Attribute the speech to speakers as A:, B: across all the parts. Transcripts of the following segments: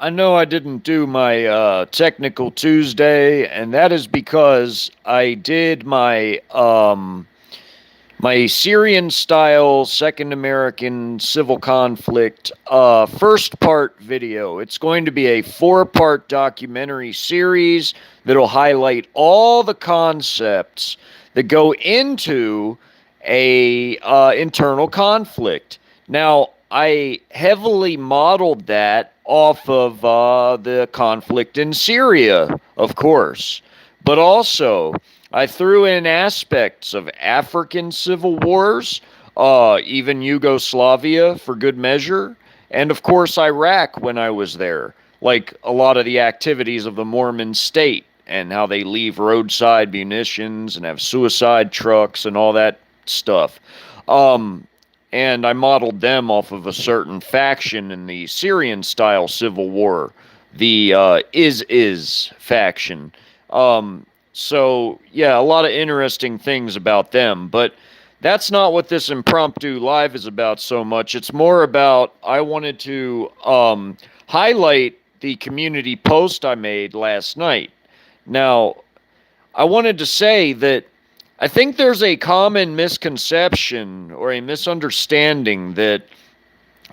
A: I know I didn't do my technical Tuesday, and that is because I did my Syrian style Second American Civil Conflict first part video. It's going to be a four-part documentary series that'll highlight all the concepts that go into a internal conflict. Now, I heavily modeled that off of the conflict in Syria, of course, but also I threw in aspects of African civil wars, even Yugoslavia for good measure, and of course Iraq when I was there, like a lot of the activities of the Mormon state and how they leave roadside munitions and have suicide trucks and all that stuff. Um, and I modeled them off of a certain faction in the Syrian style civil war, the is faction. So, yeah, a lot of interesting things about them, but that's not what this impromptu live is about so much. It's more about I wanted to highlight the community post I made last night. Now, I wanted to say that I think there's a common misconception or a misunderstanding that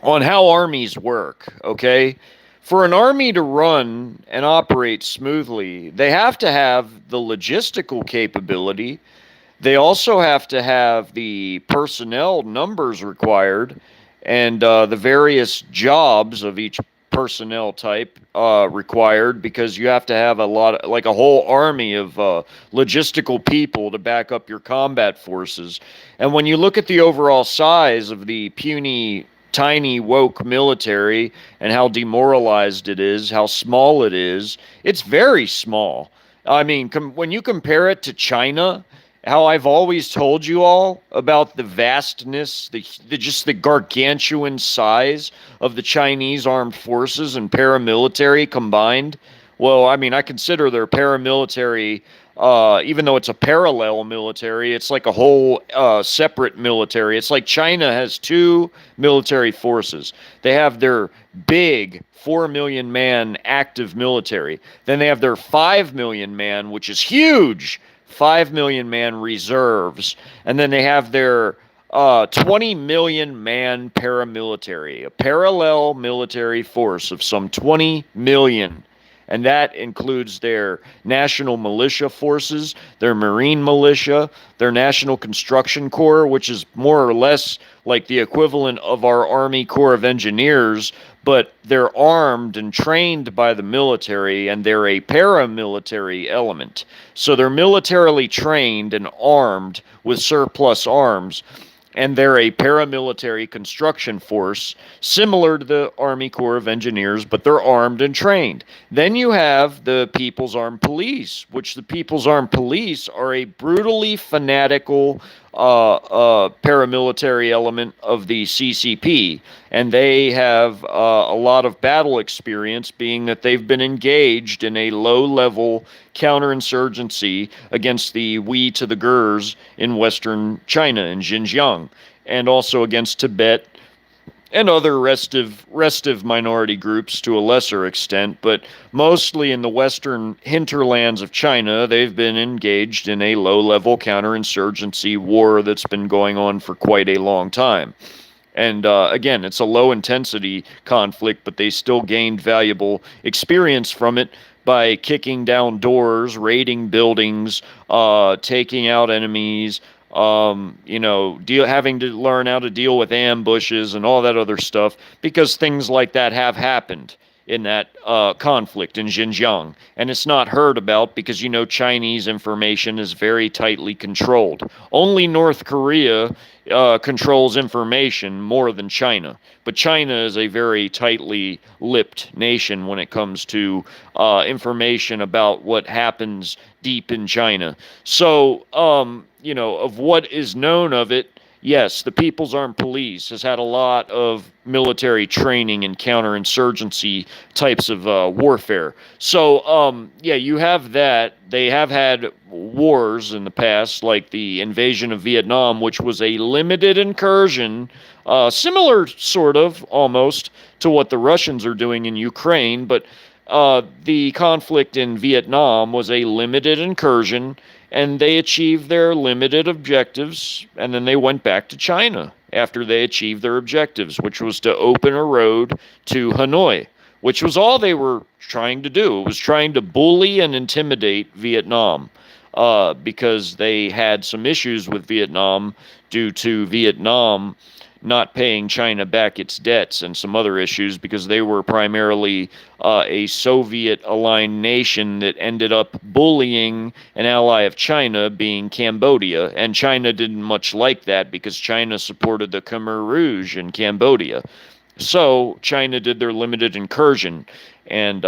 A: on how armies work, okay? For an army to run and operate smoothly, they have to have the logistical capability. They also have to have the personnel numbers required and the various jobs of each personnel type required because you have to have a lot, like a whole army of logistical people to back up your combat forces. And when you look at the overall size of the puny, tiny, woke military and how demoralized it is, how small it is, it's very small. I mean, when you compare it to China, how I've always told you all about the vastness, the just the gargantuan size of the Chinese armed forces and paramilitary combined. Well, I mean, I consider their paramilitary, even though it's a parallel military, it's like a whole separate military. It's like China has two military forces. They have their big 4 million man active military. Then they have their 5 million man, which is huge, 5 million man reserves, and then they have their 20 million man paramilitary, a parallel military force of some 20 million. And that includes their national militia forces, their marine militia, their national construction corps, which is more or less like the equivalent of our Army Corps of Engineers, but they're armed and trained by the military, and they're a paramilitary element. So they're militarily trained and armed with surplus arms, and they're a paramilitary construction force similar to the Army Corps of Engineers, but they're armed and trained. Then you have the People's Armed Police, which the People's Armed Police are a brutally fanatical paramilitary element of the CCP, and they have a lot of battle experience, being that they've been engaged in a low-level counterinsurgency against the Hui to the Gurs in western China, in Xinjiang, and also against Tibet and other restive minority groups to a lesser extent, but mostly in the western hinterlands of China, they've been engaged in a low-level counterinsurgency war that's been going on for quite a long time. And again, it's a low-intensity conflict, but they still gained valuable experience from it by kicking down doors, raiding buildings, taking out enemies, having to learn how to deal with ambushes and all that other stuff, because things like that have happened in that conflict in Xinjiang. And it's not heard about because, Chinese information is very tightly controlled. Only North Korea controls information more than China. But China is a very tightly lipped nation when it comes to information about what happens deep in China. So, of what is known of it, yes, the People's Armed Police has had a lot of military training and counterinsurgency types of warfare. So, you have that. They have had wars in the past, like the invasion of Vietnam, which was a limited incursion, similar, sort of, almost, to what the Russians are doing in Ukraine, but the conflict in Vietnam was a limited incursion, and they achieved their limited objectives, and then they went back to China after they achieved their objectives, which was to open a road to Hanoi, which was all they were trying to do. It was trying to bully and intimidate Vietnam, because they had some issues with Vietnam due to Vietnam not paying China back its debts and some other issues, because they were primarily a Soviet-aligned nation that ended up bullying an ally of China, being Cambodia. And China didn't much like that, because China supported the Khmer Rouge in Cambodia. So China did their limited incursion, and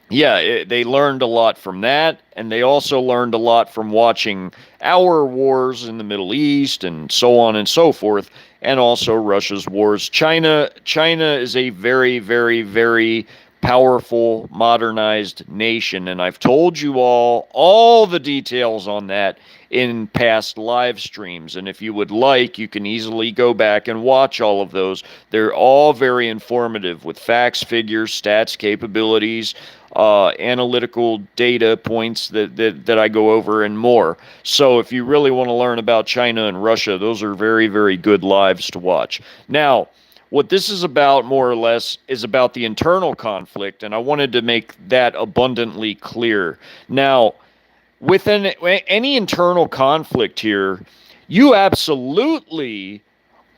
A: they learned a lot from that, and they also learned a lot from watching our wars in the Middle East and so on and so forth, and also Russia's wars. China is a very, very, very powerful, modernized nation, and I've told you all the details on that in past live streams, and if you would like, you can easily go back and watch all of those. They're all very informative, with facts, figures, stats, capabilities, analytical data points that I go over, and more. So if you really want to learn about China and Russia, those are very, very good lives to watch. Now, what this is about, more or less, is about the internal conflict, and I wanted to make that abundantly clear. Now, within any internal conflict here, you absolutely,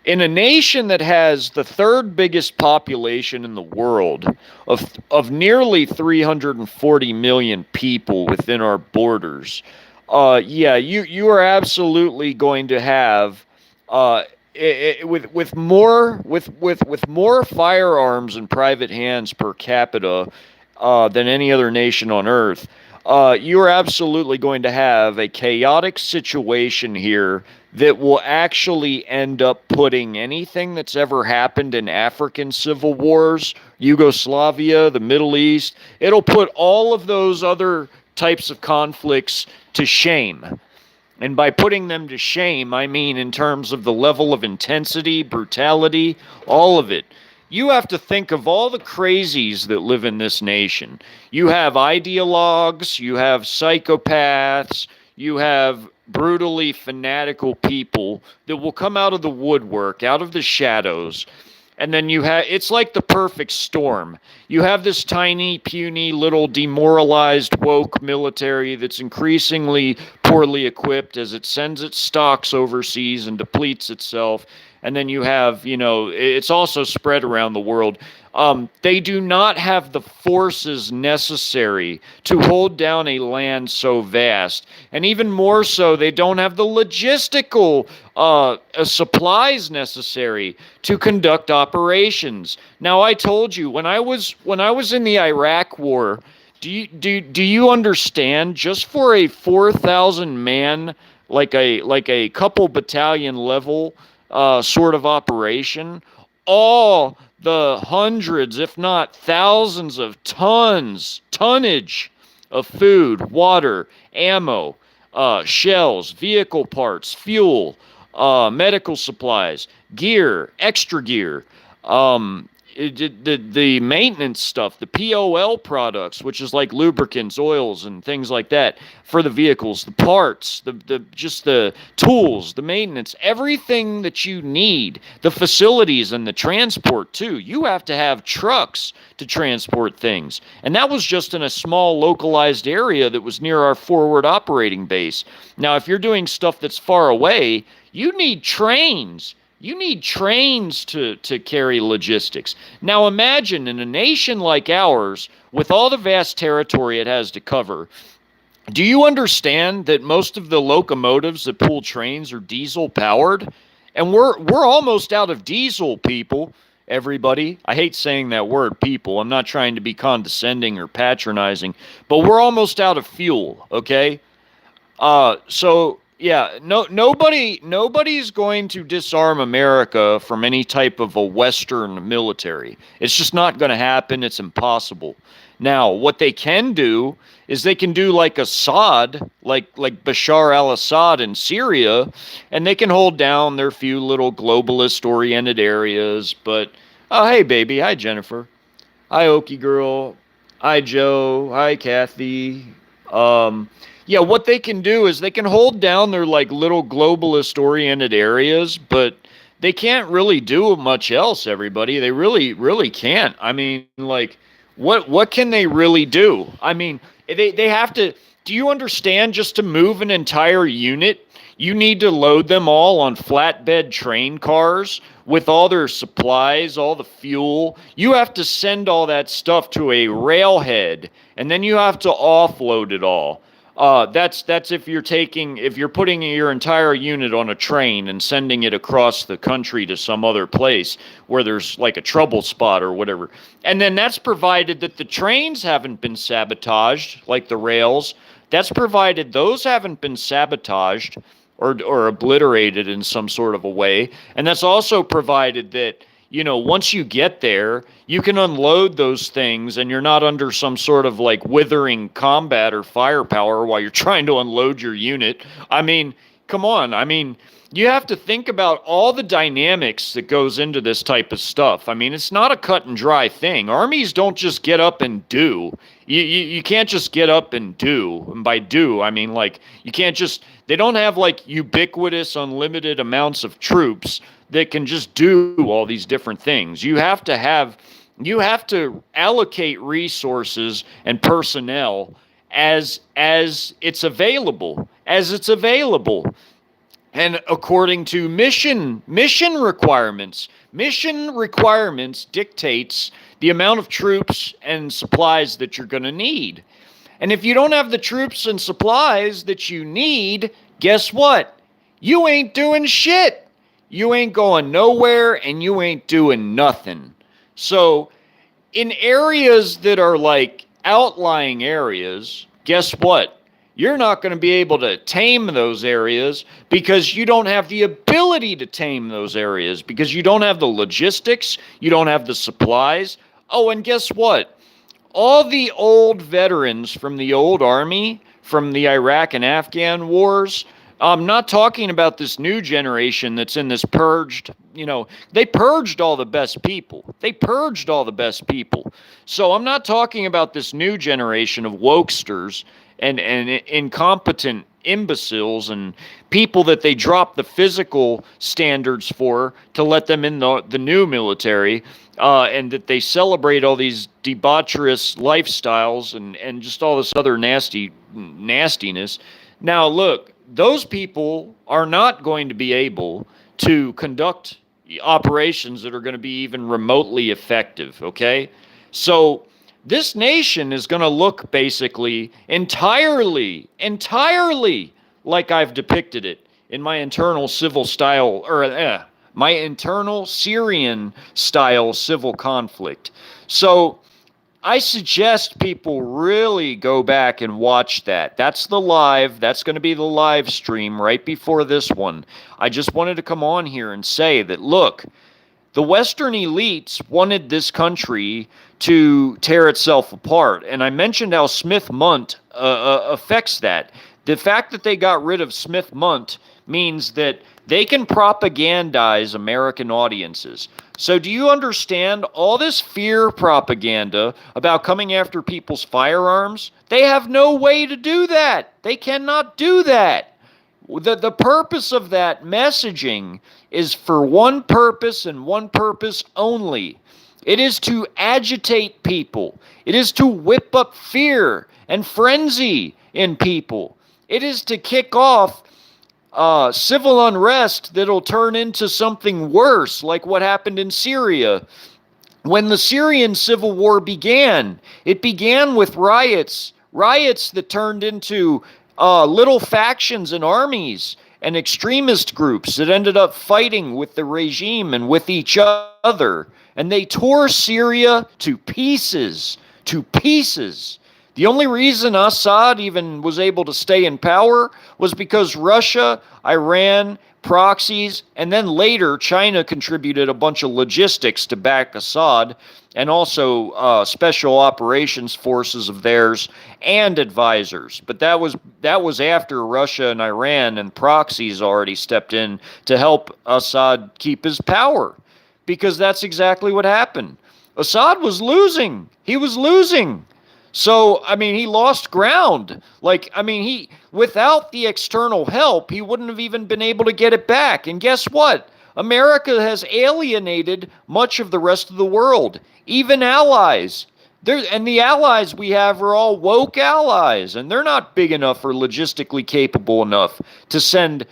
A: in a nation that has the third biggest population in the world, of nearly 340 million people within our borders, you are absolutely going to have with more firearms in private hands per capita than any other nation on earth. You're absolutely going to have a chaotic situation here that will actually end up putting anything that's ever happened in African civil wars, Yugoslavia, the Middle East, it'll put all of those other types of conflicts to shame. And by putting them to shame, I mean in terms of the level of intensity, brutality, all of it. You have to think of all the crazies that live in this nation. You have ideologues, you have psychopaths, you have brutally fanatical people that will come out of the woodwork, out of the shadows. And then it's like the perfect storm. You have this tiny, puny, little demoralized, woke military that's increasingly poorly equipped as it sends its stocks overseas and depletes itself. And then you have, it's also spread around the world. They do not have the forces necessary to hold down a land so vast. And even more so, they don't have the logistical supplies necessary to conduct operations. Now, I told you, when I was in the Iraq War, do you understand, just for a 4,000 man, like a couple battalion level sort of operation, all the hundreds, if not thousands of tonnage of food, water, ammo, shells, vehicle parts, fuel, medical supplies, gear, extra gear, the maintenance stuff, the POL products, which is like lubricants, oils, and things like that for the vehicles, the parts, just the tools, the maintenance, everything that you need, the facilities and the transport too. You have to have trucks to transport things. And that was just in a small localized area that was near our forward operating base. Now, if you're doing stuff that's far away, you need trains. You need trains to carry logistics. Now imagine, in a nation like ours, with all the vast territory it has to cover, do you understand that most of the locomotives that pull trains are diesel powered? And we're almost out of diesel, people. Everybody. I hate saying that word, people. I'm not trying to be condescending or patronizing, but we're almost out of fuel, okay? Nobody's going to disarm America from any type of a Western military. It's just not going to happen. It's impossible. Now, what they can do is they can do like Assad, like Bashar al-Assad in Syria, and they can hold down their few little globalist-oriented areas, but Oh, hey, baby. Hi, Jennifer. Hi, Okie girl. Hi, Joe. Hi, Kathy. Um, yeah, what they can do is they can hold down their like little globalist oriented areas, but they can't really do much else. Everybody, they really can't. I mean, like, what can they really do? I mean, they have to. Do you understand? Just to move an entire unit, you need to load them all on flatbed train cars with all their supplies, all the fuel. You have to send all that stuff to a railhead, and then you have to offload it all. That's if you're putting your entire unit on a train and sending it across the country to some other place where there's like a trouble spot or whatever. And then that's provided that the trains haven't been sabotaged, like the rails. That's provided those haven't been sabotaged or obliterated in some sort of a way. And that's also provided that, once you get there, you can unload those things and you're not under some sort of like withering combat or firepower while you're trying to unload your unit. I mean, come on. I mean, you have to think about all the dynamics that goes into this type of stuff. I mean, it's not a cut and dry thing. Armies don't just get up and do. You can't just get up and do. And by do, I mean like you can't just they don't have like ubiquitous unlimited amounts of troops that can just do all these different things. You have to allocate resources and personnel as it's available, and according to mission requirements dictates the amount of troops and supplies that you're going to need. And if you don't have the troops and supplies that you need, guess what? You ain't doing shit. You ain't going nowhere and you ain't doing nothing. So in areas that are like outlying areas, guess what? You're not going to be able to tame those areas because you don't have the ability to tame those areas because you don't have the logistics, you don't have the supplies. Oh, and guess what? All the old veterans from the old army, from the Iraq and Afghan wars, I'm not talking about this new generation that's in this purged, they purged all the best people. They purged all the best people. So I'm not talking about this new generation of wokesters and incompetent imbeciles and people that they drop the physical standards for to let them in the new military, and that they celebrate all these debaucherous lifestyles and just all this other nastiness. Now, look, those people are not going to be able to conduct operations that are going to be even remotely effective, okay? So this nation is going to look basically entirely like I've depicted it in my internal civil style, or my internal Syrian style civil conflict. So I suggest people really go back and watch that. That's going to be the live stream right before this one. I just wanted to come on here and say that, look, the Western elites wanted this country to tear itself apart. And I mentioned how Smith-Mundt affects that. The fact that they got rid of Smith-Mundt means that they can propagandize American audiences. So do you understand all this fear propaganda about coming after people's firearms? They have no way to do that. They cannot do that. The purpose of that messaging is for one purpose and one purpose only. It is to agitate people. It is to whip up fear and frenzy in people. It is to kick off civil unrest that'll turn into something worse, like what happened in Syria. When the Syrian civil war began, it began with riots that turned into little factions and armies and extremist groups that ended up fighting with the regime and with each other. And they tore Syria to pieces, to pieces. The only reason Assad even was able to stay in power was because Russia, Iran, proxies, and then later China contributed a bunch of logistics to back Assad, and also special operations forces of theirs and advisors. But that was after Russia and Iran and proxies already stepped in to help Assad keep his power. because that's exactly what happened. Assad was losing. He was losing. So, I mean, he lost ground. Like, I mean, without the external help, he wouldn't have even been able to get it back. And guess what? America has alienated much of the rest of the world, even allies. And the allies we have are all woke allies, and they're not big enough or logistically capable enough to send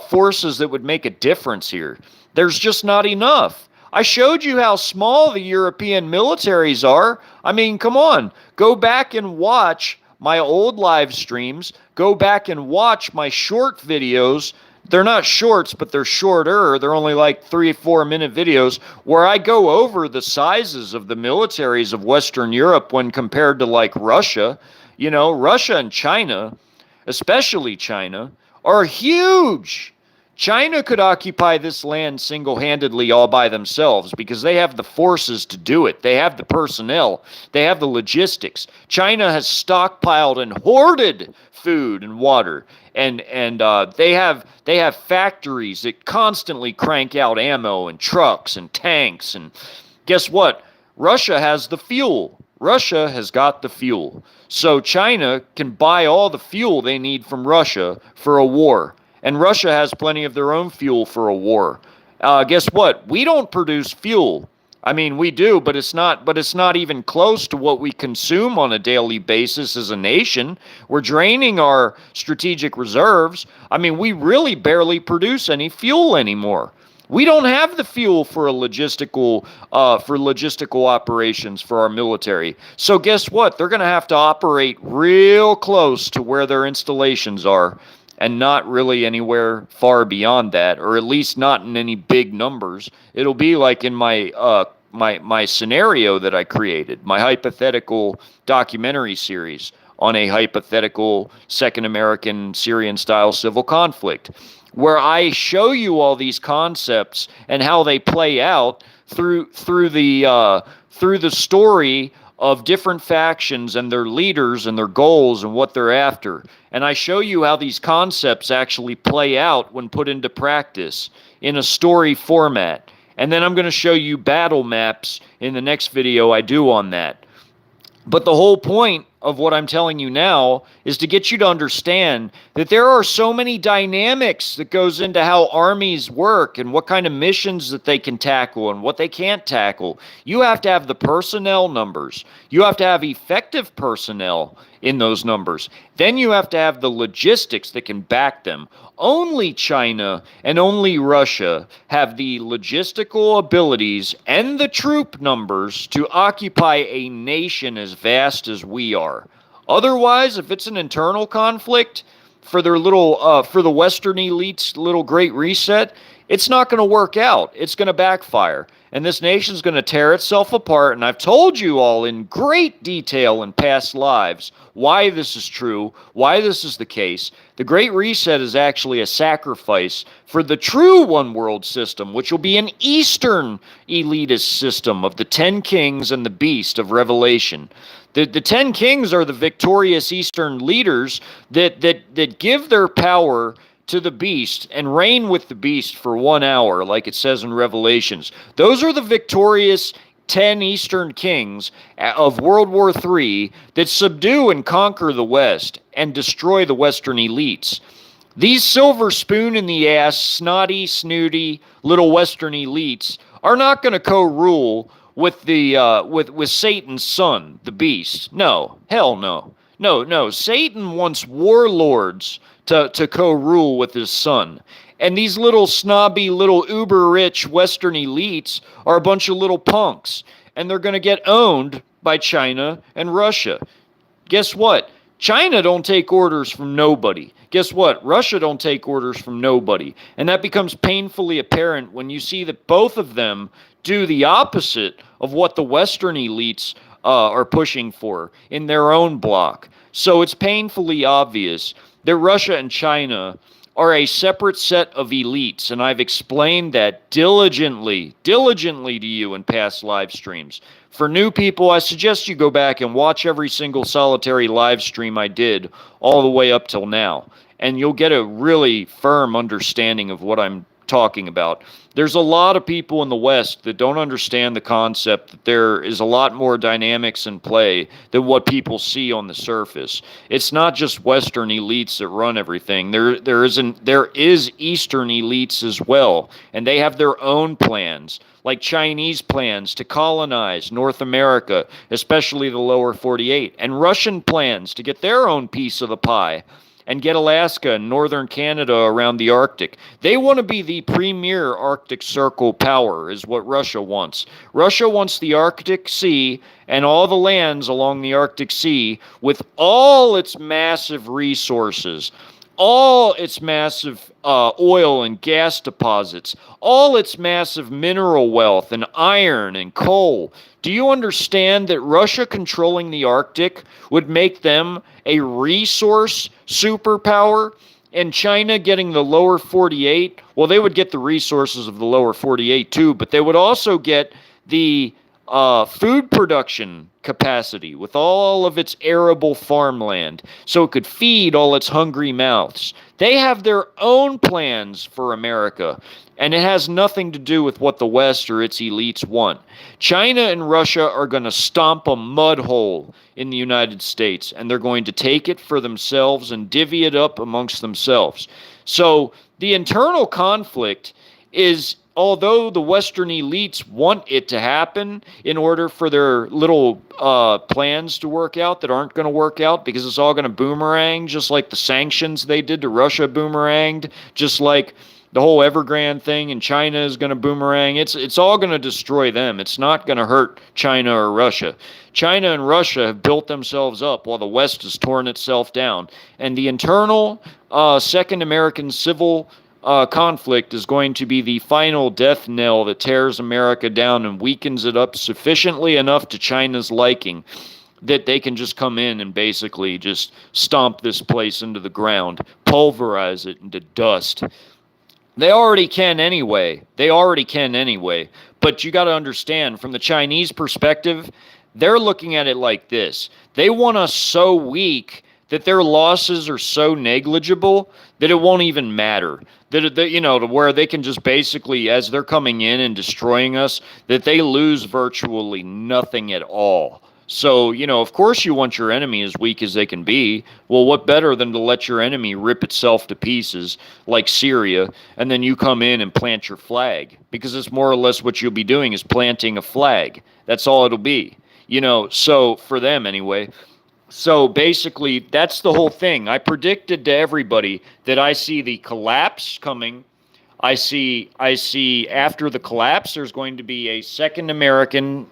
A: forces that would make a difference here. There's just not enough. I showed you how small the European militaries are. I mean, come on. Go back and watch my old live streams. Go back and watch my short videos. They're not shorts, but they're shorter. They're only like 3-4 minute videos where I go over the sizes of the militaries of Western Europe when compared to like Russia. You know, Russia and China, especially China, are huge. China could occupy this land single-handedly all by themselves because they have the forces to do it. They have the personnel. They have the logistics. China has stockpiled and hoarded food and water, and they have factories that constantly crank out ammo and trucks and tanks. And guess what? Russia has the fuel. Russia has got the fuel. So China can buy all the fuel they need from Russia for a war. And Russia has plenty of their own fuel for a war. Guess what? We don't produce fuel. I mean, we do, but it's not even close to what we consume on a daily basis as a nation. We're draining our strategic reserves. I mean, we really barely produce any fuel anymore. We don't have the fuel for logistical operations for our military. So guess what? They're going to have to operate real close to where their installations are, and not really anywhere far beyond that, or at least not in any big numbers. It'll be like in my scenario that I created, my hypothetical documentary series on a hypothetical Second American Syrian-style civil conflict, where I show you all these concepts and how they play out through the story of different factions and their leaders and their goals and what they're after. And I show you how these concepts actually play out when put into practice in a story format. And then I'm going to show you battle maps in the next video I do on that. But the whole point of what I'm telling you now is to get you to understand that there are so many dynamics that goes into how armies work and what kind of missions that they can tackle and what they can't tackle. You have to have the personnel numbers. You have to have effective personnel in those numbers. Then you have to have the logistics that can back them. Only China and only Russia have the logistical abilities and the troop numbers to occupy a nation as vast as we are. Otherwise, if it's an internal conflict for their for the Western elites' little Great Reset, it's not going to work out. It's going to backfire. And this nation's going to tear itself apart. And I've told you all in great detail in past lives why this is true, why this is the case. The Great Reset is actually a sacrifice for the true one world system, which will be an Eastern elitist system of the 10 kings and the beast of Revelation. The 10 kings are the victorious Eastern leaders that give their power to the beast and reign with the beast for 1 hour, like it says in Revelations. Those are the victorious 10 Eastern kings of World War III that subdue and conquer the West and destroy the Western elites. These silver spoon in the ass, snotty, snooty little Western elites are not going to co-rule with with Satan's son, the beast. No, hell no. No. Satan wants warlords to co-rule with his son. And these little snobby, little uber-rich Western elites are a bunch of little punks. And they're going to get owned by China and Russia. Guess what? China don't take orders from nobody. Guess what? Russia don't take orders from nobody. And that becomes painfully apparent when you see that both of them do the opposite of what the Western elites are pushing for in their own bloc. So it's painfully obvious that Russia and China are a separate set of elites, and I've explained that diligently to you in past live streams. For new people, I suggest you go back and watch every single solitary live stream I did all the way up till now, and you'll get a really firm understanding of what I'm talking about. There's a lot of people in the West that don't understand the concept that there is a lot more dynamics in play than what people see on the surface. It's not just Western elites that run everything. There is Eastern elites as well, and they have their own plans, like Chinese plans to colonize North America, especially the lower 48, and Russian plans to get their own piece of the pie and get Alaska and northern Canada around the Arctic. They want to be the premier Arctic Circle power, is what Russia wants. Russia wants the Arctic Sea and all the lands along the Arctic Sea with all its massive resources, all its massive oil and gas deposits, all its massive mineral wealth and iron and coal. Do you understand that Russia controlling the Arctic would make them a resource superpower? And China getting the lower 48, well, they would get the resources of the lower 48 too, but they would also get the food production capacity with all of its arable farmland so it could feed all its hungry mouths. They have their own plans for America, and it has nothing to do with what the West or its elites want. China and Russia are going to stomp a mud hole in the United States, and they're going to take it for themselves and divvy it up amongst themselves. So the internal conflict is, although the Western elites want it to happen in order for their little plans to work out that aren't going to work out because it's all going to boomerang, just like the sanctions they did to Russia boomeranged, just like the whole Evergrande thing in China is going to boomerang. It's all going to destroy them. It's not going to hurt China or Russia. China and Russia have built themselves up while the West has torn itself down. And the internal Second American Civil conflict is going to be the final death knell that tears America down and weakens it up sufficiently enough to China's liking that they can just come in and basically just stomp this place into the ground, pulverize it into dust. They already can anyway. But you got to understand, from the Chinese perspective, they're looking at it like this. They want us so weak that their losses are so negligible that it won't even matter. To where they can just basically, as they're coming in and destroying us, that they lose virtually nothing at all. So, of course you want your enemy as weak as they can be. Well, what better than to let your enemy rip itself to pieces like Syria, and then you come in and plant your flag? Because it's more or less what you'll be doing is planting a flag. That's all it'll be. So for them anyway. So basically, that's the whole thing. I predicted to everybody that I see the collapse coming. I see after the collapse, there's going to be a second American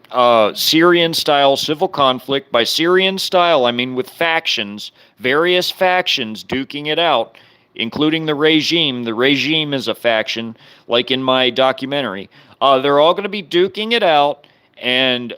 A: Syrian-style civil conflict. By Syrian-style, I mean with factions, various factions duking it out, including the regime. The regime is a faction, like in my documentary. They're all going to be duking it out and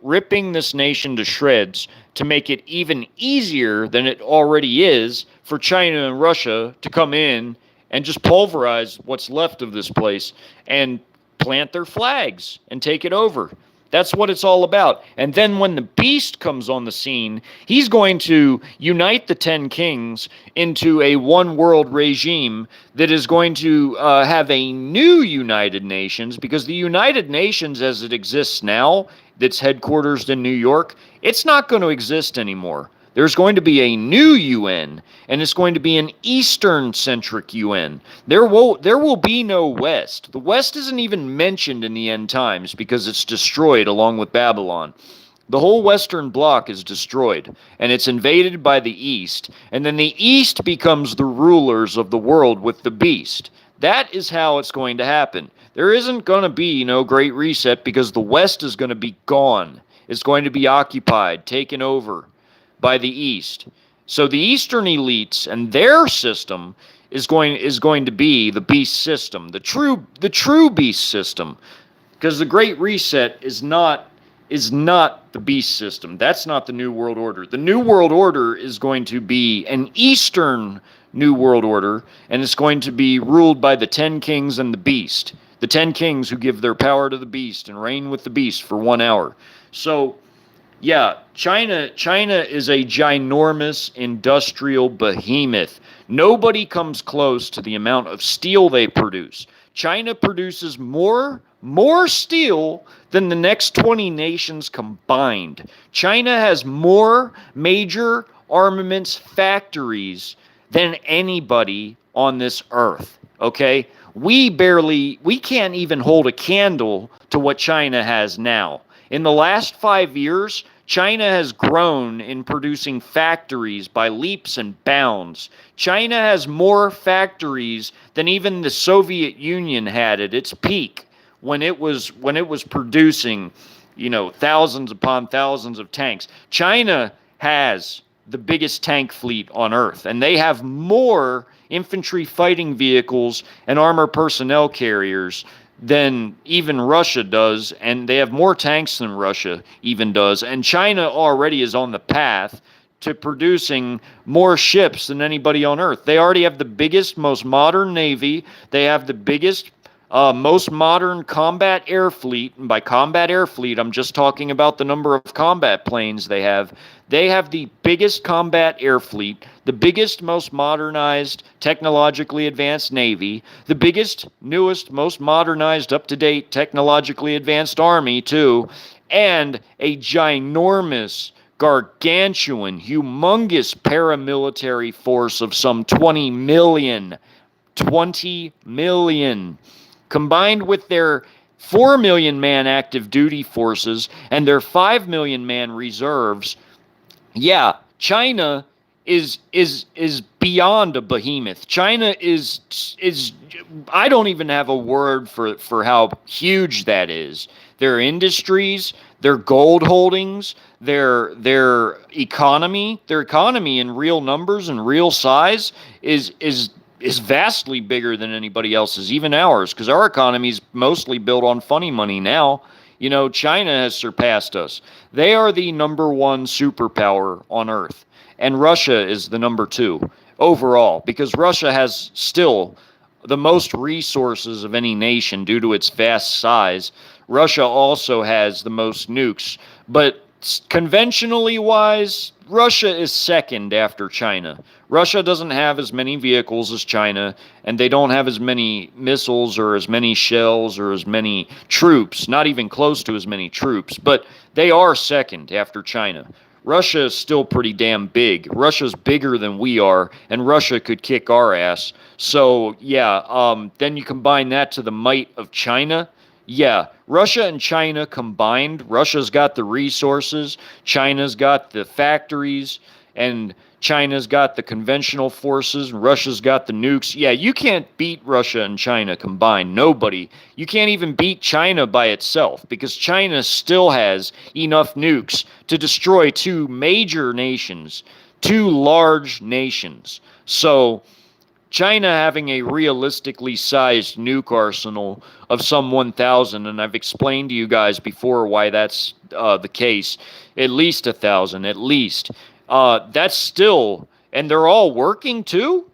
A: ripping this nation to shreds to make it even easier than it already is for China and Russia to come in and just pulverize what's left of this place and plant their flags and take it over. That's what it's all about. And then when the beast comes on the scene, he's going to unite the 10 kings into a one-world regime that is going to have a new United Nations, because the United Nations as it exists now, that's headquartered in New York, it's not going to exist anymore. There's going to be a new UN, and it's going to be an Eastern-centric UN. There will be no West. The West isn't even mentioned in the end times because it's destroyed along with Babylon. The whole Western bloc is destroyed, and it's invaded by the East, and then the East becomes the rulers of the world with the beast. That is how it's going to happen. There isn't going to be no Great Reset because the West is going to be gone. It's going to be occupied, taken over by the East. So the Eastern elites and their system is going to be the beast system, the true beast system, because the Great Reset is not the beast system. That's not the New World Order. The New World Order is going to be an Eastern New World Order, and it's going to be ruled by the 10 kings and the beast. The 10 kings who give their power to the beast and reign with the beast for 1 hour. So Yeah, China is a ginormous industrial behemoth. Nobody comes close to the amount of steel they produce. China produces more steel than the next 20 nations combined. China has more major armaments factories than anybody on this earth. Okay? We can't even hold a candle to what China has now. In the last 5 years, China has grown in producing factories by leaps and bounds. China has more factories than even the Soviet Union had at its peak when it was producing, thousands upon thousands of tanks. China has the biggest tank fleet on earth, and they have more infantry fighting vehicles and armor personnel carriers than even Russia does, and they have more tanks than Russia even does. And China already is on the path to producing more ships than anybody on earth. They already have the biggest, most modern navy. They have the biggest, most modern combat air fleet. And by combat air fleet, I'm just talking about the number of combat planes they have. They have the biggest combat air fleet, the biggest, most modernized, technologically advanced navy, the biggest, newest, most modernized, up-to-date, technologically advanced army, too, and a ginormous, gargantuan, humongous paramilitary force of some 20 million. 20 million. Combined with their 4 million man active duty forces and their 5 million man reserves, yeah, China is beyond a behemoth. China is I don't even have a word for how huge that is. Their industries, their gold holdings, their economy in real numbers and real size is vastly bigger than anybody else's, even ours, because our economy is mostly built on funny money now. China has surpassed us. They are the number one superpower on Earth, and Russia is the number two overall, because Russia has still the most resources of any nation due to its vast size. Russia also has the most nukes, but conventionally wise, Russia is second after China. Russia doesn't have as many vehicles as China, and they don't have as many missiles or as many shells or as many troops, not even close to as many troops, but they are second after China. Russia is still pretty damn big. Russia's bigger than we are, and Russia could kick our ass. So, yeah, then you combine that to the might of China. Yeah, Russia and China combined, Russia's got the resources, China's got the factories, and China's got the conventional forces, and Russia's got the nukes. Yeah, you can't beat Russia and China combined. Nobody. You can't even beat China by itself, because China still has enough nukes to destroy two major nations, two large nations. So China having a realistically sized nuke arsenal of some 1,000, and I've explained to you guys before why that's the case, at least 1,000, at least. That's still, and they're all working too.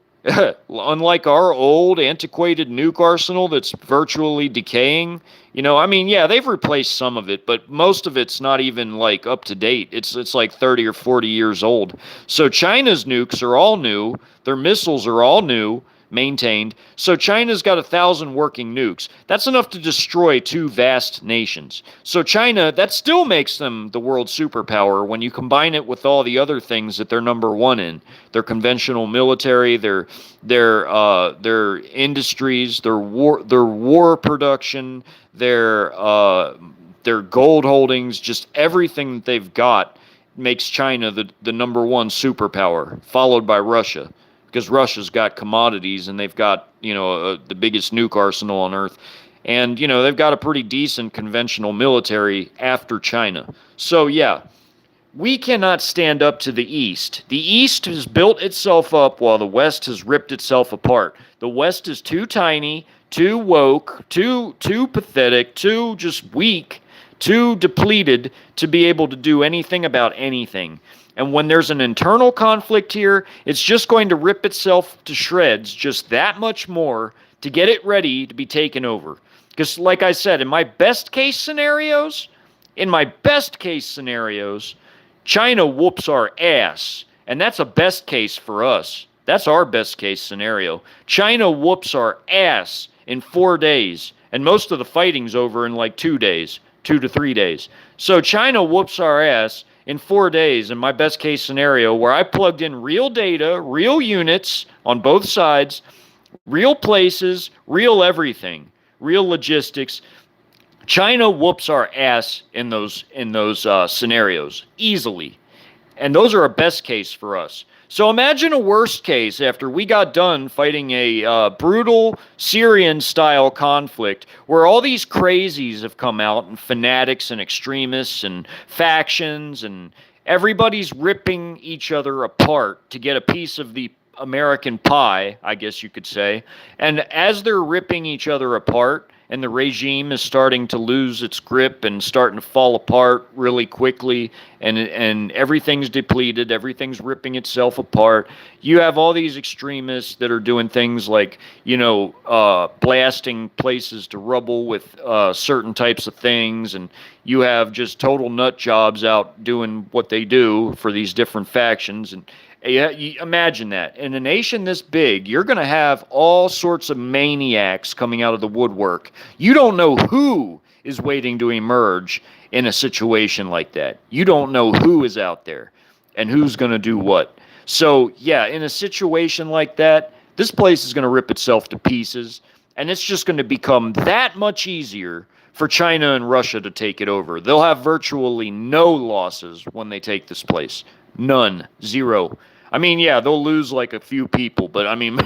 A: Unlike our old antiquated nuke arsenal that's virtually decaying. Yeah, they've replaced some of it, but most of it's not even like up to date. It's like 30 or 40 years old. So China's nukes are all new. Their missiles are all new, maintained. So China's got 1,000 working nukes. That's enough to destroy two vast nations. So China, that still makes them the world superpower when you combine it with all the other things that they're number one in. Their conventional military, their industries, their war production, their gold holdings, just everything that they've got makes China the number one superpower, followed by Russia. Because Russia's got commodities, and they've got, the biggest nuke arsenal on Earth. And, they've got a pretty decent conventional military after China. So, yeah, we cannot stand up to the East. The East has built itself up while the West has ripped itself apart. The West is too tiny, too woke, too pathetic, too just weak, too depleted to be able to do anything about anything. And when there's an internal conflict here, it's just going to rip itself to shreds just that much more to get it ready to be taken over. Because like I said, in my best case scenarios, In my best case scenarios, China whoops our ass. And that's a best case for us. That's our best case scenario. China whoops our ass in 4 days. And most of the fighting's over in like 2 days, 2 to 3 days. So China whoops our ass in 4 days in my best case scenario, where I plugged in real data, real units on both sides, real places, real everything, real logistics. China whoops our ass in those scenarios easily. And those are a best case for us. So imagine a worst case after we got done fighting a brutal Syrian-style conflict where all these crazies have come out, and fanatics and extremists and factions, and everybody's ripping each other apart to get a piece of the American pie, I guess you could say. And as they're ripping each other apart, and the regime is starting to lose its grip and starting to fall apart really quickly, and everything's depleted, everything's ripping itself apart. You have all these extremists that are doing things like, blasting places to rubble with certain types of things, and you have just total nut jobs out doing what they do for these different factions. And imagine that. In a nation this big, you're going to have all sorts of maniacs coming out of the woodwork. You don't know who is waiting to emerge in a situation like that. You don't know who is out there and who's going to do what. So, yeah, in a situation like that, this place is going to rip itself to pieces, and it's just going to become that much easier for China and Russia to take it over. They'll have virtually no losses when they take this place. None. Zero. I mean, yeah, they'll lose like a few people, but I mean,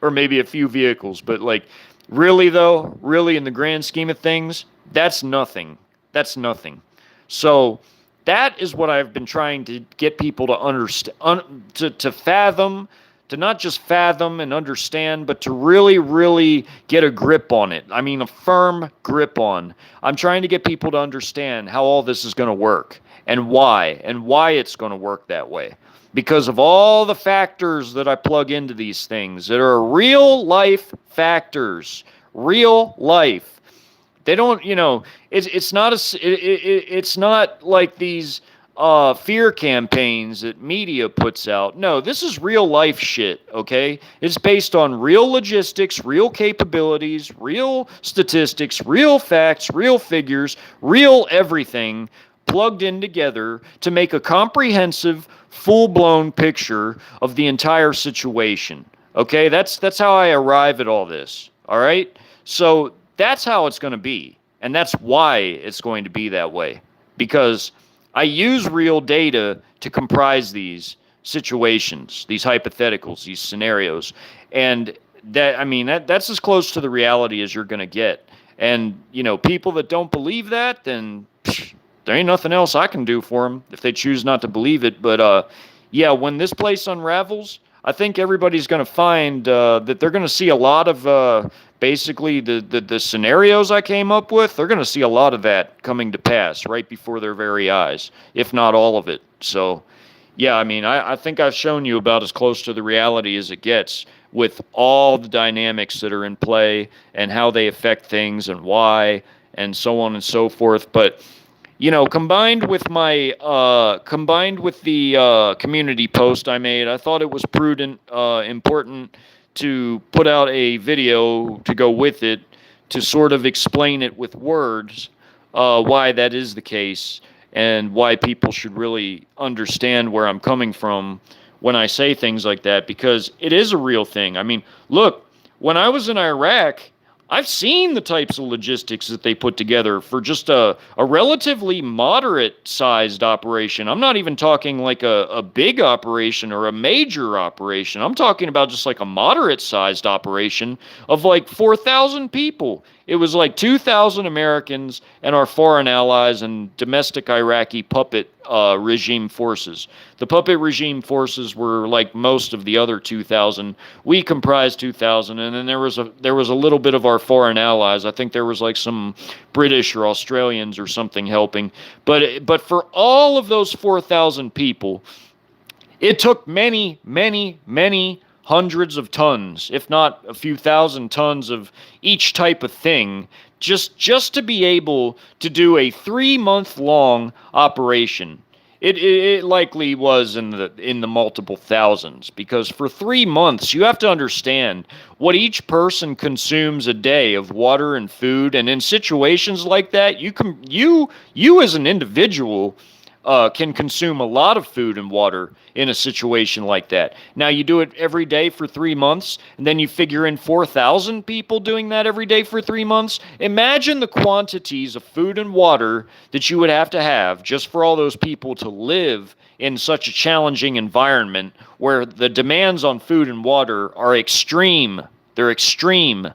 A: or maybe a few vehicles, but like, really though, really in the grand scheme of things, that's nothing. That's nothing. So that is what I've been trying to get people to understand, to fathom, to not just fathom and understand, but to really, really get a grip on it. I mean, a firm grip on. I'm trying to get people to understand how all this is going to work and why it's going to work that way. Because of all the factors that I plug into these things that are real life factors, real life. They don't, it's not like these fear campaigns that media puts out. No, this is real life shit, okay? It's based on real logistics, real capabilities, real statistics, real facts, real figures, real everything plugged in together to make a comprehensive, full-blown picture of the entire situation. Okay, that's how I arrive at all this. All right, so that's how it's going to be, and that's why it's going to be that way, because I use real data to comprise these situations, these hypotheticals, these scenarios, and that's as close to the reality as you're going to get. And people that don't believe that, then there ain't nothing else I can do for them if they choose not to believe it. But yeah, when this place unravels, I think everybody's going to find that they're going to see a lot of basically the scenarios I came up with. They're going to see a lot of that coming to pass right before their very eyes, if not all of it. So, yeah, I mean, I think I've shown you about as close to the reality as it gets with all the dynamics that are in play and how they affect things and why and so on and so forth. But combined with the community post I made, I thought it was prudent, important to put out a video to go with it to sort of explain it with words, why that is the case and why people should really understand where I'm coming from when I say things like that, because it is a real thing. I mean, look, when I was in Iraq, I've seen the types of logistics that they put together for just a relatively moderate-sized operation. I'm not even talking like a big operation or a major operation. I'm talking about just like a moderate-sized operation of like 4,000 people. It was like 2,000 Americans and our foreign allies and domestic Iraqi puppet regime forces. The puppet regime forces were like most of the other 2,000. We comprised 2,000, and then there was a little bit of our foreign allies. I think there was like some British or Australians or something helping. But for all of those 4,000 people, it took many, many, many hundreds of tons, if not a few thousand tons of each type of thing, just to be able to do a 3-month long operation. It likely was in the multiple thousands, because for 3 months you have to understand what each person consumes a day of water and food, and in situations like that, you as an individual can consume a lot of food and water in a situation like that. Now, you do it every day for 3 months, and then you figure in 4,000 people doing that every day for 3 months. Imagine the quantities of food and water that you would have just for all those people to live in such a challenging environment where the demands on food and water are extreme. They're extreme.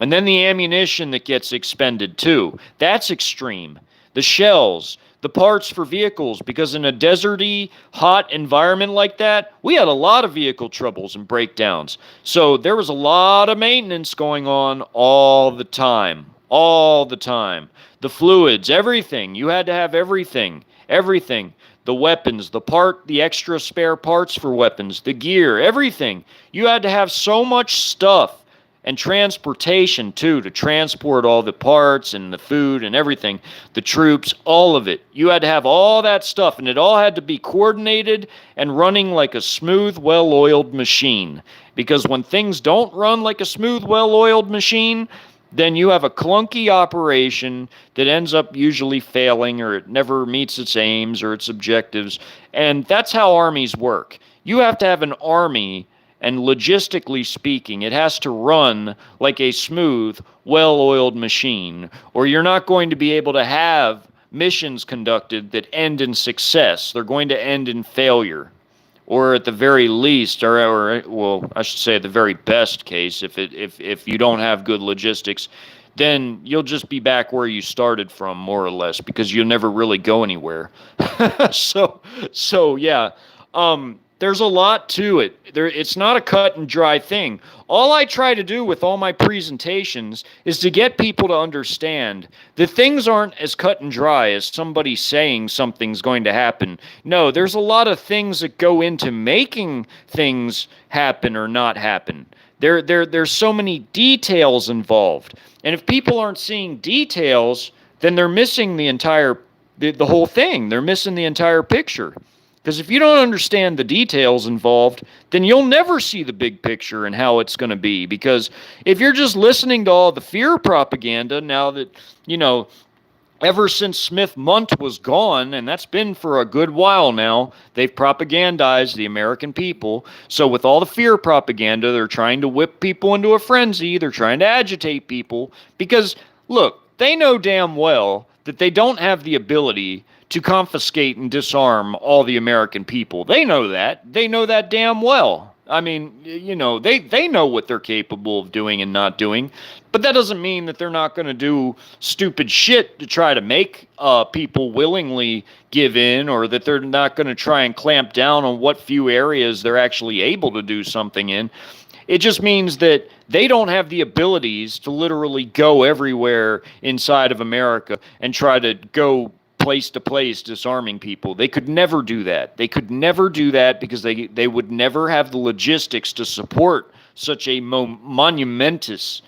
A: And then the ammunition that gets expended too. That's extreme. The shells, the parts for vehicles, because in a deserty, hot environment like that, we had a lot of vehicle troubles and breakdowns. So there was a lot of maintenance going on all the time. All the time. The fluids, everything. You had to have everything. Everything. The weapons, the extra spare parts for weapons, the gear, everything. You had to have so much stuff. And transportation, too, to transport all the parts and the food and everything, the troops, all of it. You had to have all that stuff, and it all had to be coordinated and running like a smooth, well-oiled machine. Because when things don't run like a smooth, well-oiled machine, then you have a clunky operation that ends up usually failing, or it never meets its aims or its objectives. And that's how armies work. You have to have an army. And logistically speaking, it has to run like a smooth, well-oiled machine, or you're not going to be able to have missions conducted that end in success. They're going to end in failure, or at the very least, or well, I should say at the very best case, if you don't have good logistics, then you'll just be back where you started from, more or less, because you'll never really go anywhere. So yeah. There's a lot to it. It's not a cut and dry thing. All I try to do with all my presentations is to get people to understand that things aren't as cut and dry as somebody saying something's going to happen. No, there's a lot of things that go into making things happen or not happen. There's so many details involved. And if people aren't seeing details, then they're missing the whole thing. They're missing the entire picture. Because if you don't understand the details involved, then you'll never see the big picture and how it's going to be. Because if you're just listening to all the fear propaganda, now that, ever since Smith-Munt was gone, and that's been for a good while now, they've propagandized the American people. So with all the fear propaganda, they're trying to whip people into a frenzy. They're trying to agitate people. Because, look, they know damn well that they don't have the ability to confiscate and disarm all the American people. They know that. They know that damn well. I mean, they know what they're capable of doing and not doing. But that doesn't mean that they're not going to do stupid shit to try to make people willingly give in, or that they're not going to try and clamp down on what few areas they're actually able to do something in. It just means that they don't have the abilities to literally go everywhere inside of America and try to go place to place disarming people. They could never do that. They could never do that because they would never have the logistics to support such a monumental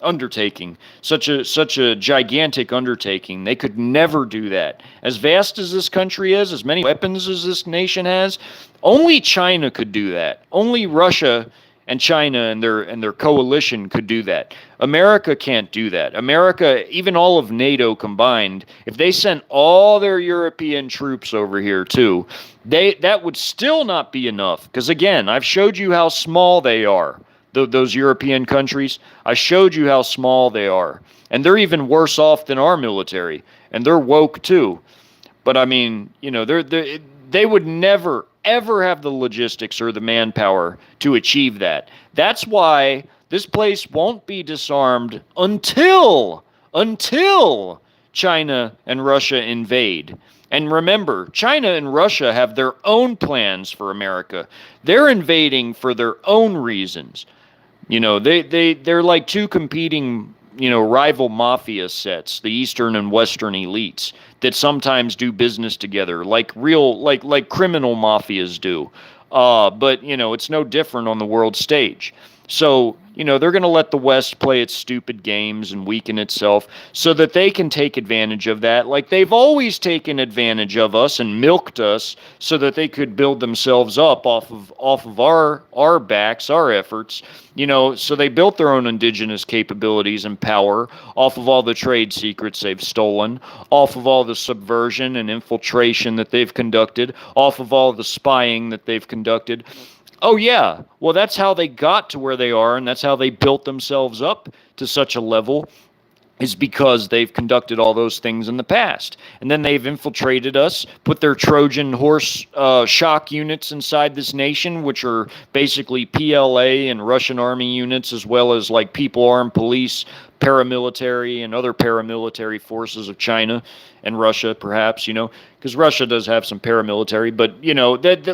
A: undertaking, such a gigantic undertaking. They could never do that. As vast as this country is, as many weapons as this nation has, only China could do that. Only Russia and China and their coalition could do that. America can't do that. America, even all of NATO combined, if they sent all their European troops over here too, that would still not be enough. Because again, I've showed you how small they are. Those European countries, I showed you how small they are. And they're even worse off than our military. And they're woke too. But I mean, they would never, ever have the logistics or the manpower to achieve that. That's why this place won't be disarmed until China and Russia invade. And remember, China and Russia have their own plans for America. They're invading for their own reasons. They're like two competing, rival mafia sets, the Eastern and Western elites, that sometimes do business together, like criminal mafias do. But, it's no different on the world stage. So, they're going to let the West play its stupid games and weaken itself so that they can take advantage of that, like they've always taken advantage of us and milked us so that they could build themselves up off of our backs, our efforts. So they built their own indigenous capabilities and power off of all the trade secrets they've stolen, off of all the subversion and infiltration that they've conducted, off of all the spying that they've conducted. Oh, yeah. Well, that's how they got to where they are, and that's how they built themselves up to such a level, is because they've conducted all those things in the past. And then they've infiltrated us, put their Trojan horse shock units inside this nation, which are basically PLA and Russian army units, as well as like people armed police, paramilitary, and other paramilitary forces of China and Russia, perhaps, because Russia does have some paramilitary. But,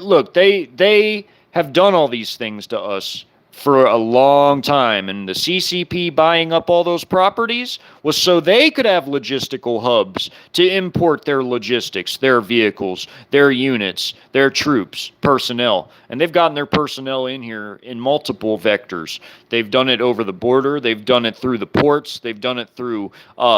A: look, they have done all these things to us for a long time, and the CCP buying up all those properties was so they could have logistical hubs to import their logistics, their vehicles, their units, their troops, personnel. And they've gotten their personnel in here in multiple vectors. They've done it over the border, they've done it through the ports, they've done it through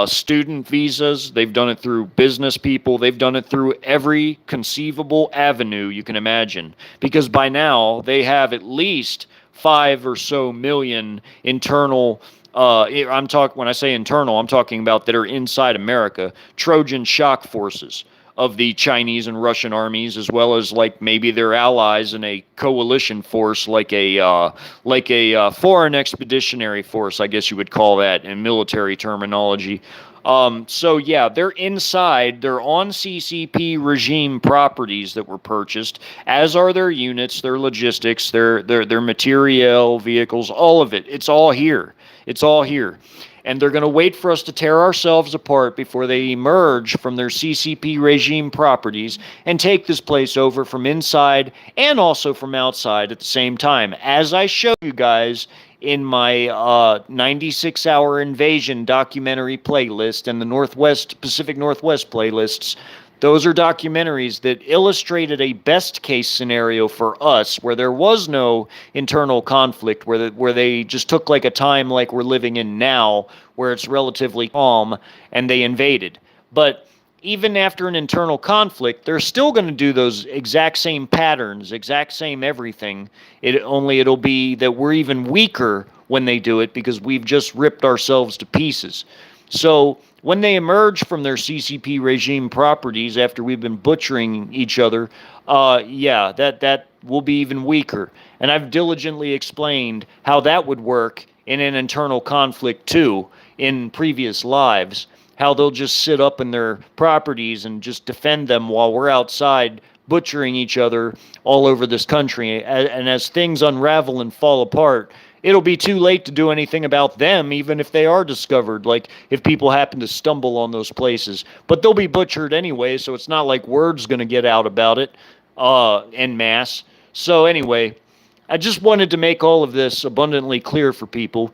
A: student visas, they've done it through business people, they've done it through every conceivable avenue you can imagine, because by now they have at least 5 or so million internal, when I say internal, I'm talking about that are inside America, Trojan shock forces of the Chinese and Russian armies, as well as like maybe their allies in a coalition force, like a foreign expeditionary force, I guess you would call that in military terminology. So yeah, they're inside, they're on CCP regime properties that were purchased, as are their units, their logistics, their materiel, vehicles, all of it. It's all here. It's all here. And they're going to wait for us to tear ourselves apart before they emerge from their CCP regime properties and take this place over from inside and also from outside at the same time. As I showed you guys in my 96-hour invasion documentary playlist and the Pacific Northwest playlists, those are documentaries that illustrated a best case scenario for us where there was no internal conflict, where they just took like a time like we're living in now, where it's relatively calm, and they invaded. But even after an internal conflict, they're still going to do those exact same patterns, exact same everything. It'll be that we're even weaker when they do it because we've just ripped ourselves to pieces. So when they emerge from their CCP regime properties after we've been butchering each other, that will be even weaker. And I've diligently explained how that would work in an internal conflict too in previous lives, how they'll just sit up in their properties and just defend them while we're outside butchering each other all over this country. And as things unravel and fall apart, it'll be too late to do anything about them, even if they are discovered, like if people happen to stumble on those places. But they'll be butchered anyway, so it's not like word's going to get out about it en masse. So anyway, I just wanted to make all of this abundantly clear for people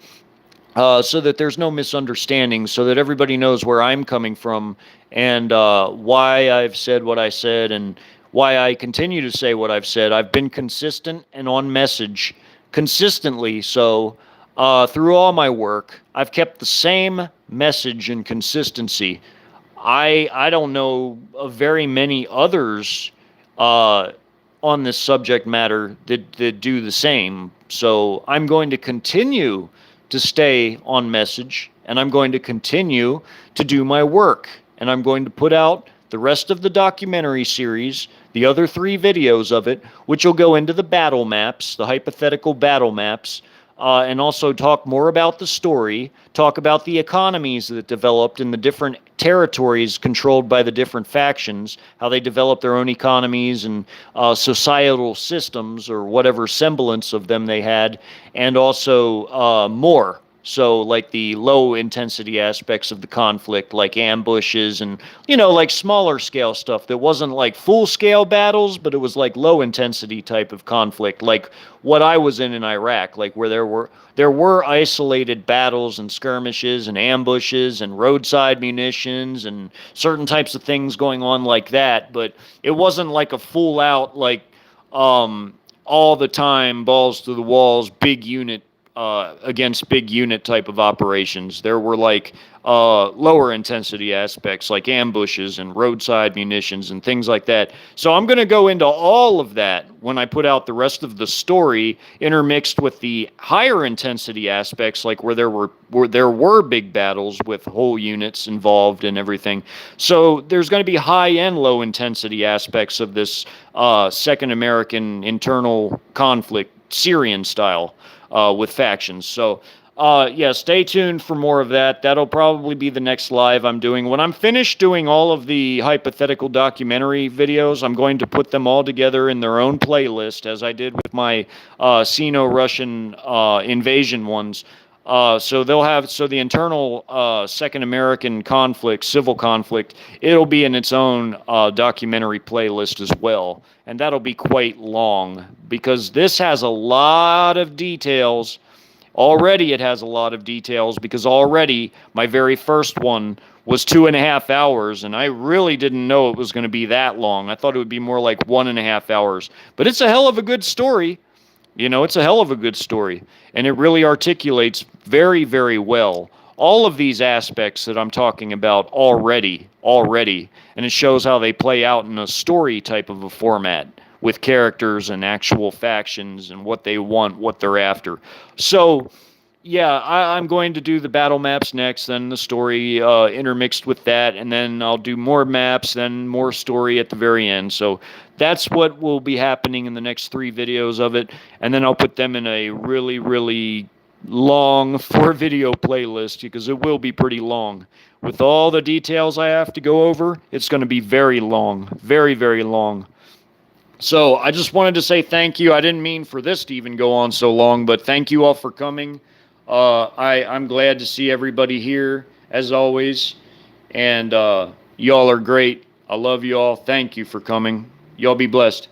A: so that there's no misunderstanding, so that everybody knows where I'm coming from and why I've said what I said and why I continue to say what I've said. I've been consistent and on message consistently, so through all my work, I've kept the same message and consistency. I don't know of very many others on this subject matter that do the same. So I'm going to continue to stay on message, and I'm going to continue to do my work, and I'm going to put out the rest of the documentary series, the other 3 videos of it, which will go into the battle maps, the hypothetical battle maps, and also talk more about the story, talk about the economies that developed in the different territories controlled by the different factions, how they developed their own economies and societal systems or whatever semblance of them they had, and also more. So like the low intensity aspects of the conflict, like ambushes and, like smaller scale stuff that wasn't like full scale battles, but it was like low intensity type of conflict, like what I was in Iraq, like where there were isolated battles and skirmishes and ambushes and roadside munitions and certain types of things going on like that, but it wasn't like a full out like all the time, balls to the walls, big unit against big unit type of operations. There were like lower intensity aspects like ambushes and roadside munitions and things like that. So I'm going to go into all of that when I put out the rest of the story, intermixed with the higher intensity aspects, like where there were big battles with whole units involved and everything. So there's going to be high and low intensity aspects of this Second American internal conflict, Syrian style, with factions. So, yeah, stay tuned for more of that. That'll probably be the next live I'm doing. When I'm finished doing all of the hypothetical documentary videos, I'm going to put them all together in their own playlist, as I did with my Sino-Russian invasion ones. So the internal Second American conflict, civil conflict, it'll be in its own documentary playlist as well. And that'll be quite long because this has a lot of details. Already it has a lot of details because already my very first one was 2.5 hours, and I really didn't know it was going to be that long. I thought it would be more like 1.5 hours. But it's a hell of a good story. It's a hell of a good story, and it really articulates very, very well all of these aspects that I'm talking about already, and it shows how they play out in a story type of a format with characters and actual factions and what they want, what they're after. So, yeah, I'm going to do the battle maps next, then the story intermixed with that, and then I'll do more maps, then more story at the very end. So that's what will be happening in the next 3 videos of it, and then I'll put them in a really, really long 4-video playlist because it will be pretty long. With all the details I have to go over, it's going to be very long, very, very long. So I just wanted to say thank you. I didn't mean for this to even go on so long, but thank you all for coming. I'm glad to see everybody here, as always. And y'all are great. I love you all. Thank you for coming. Y'all be blessed.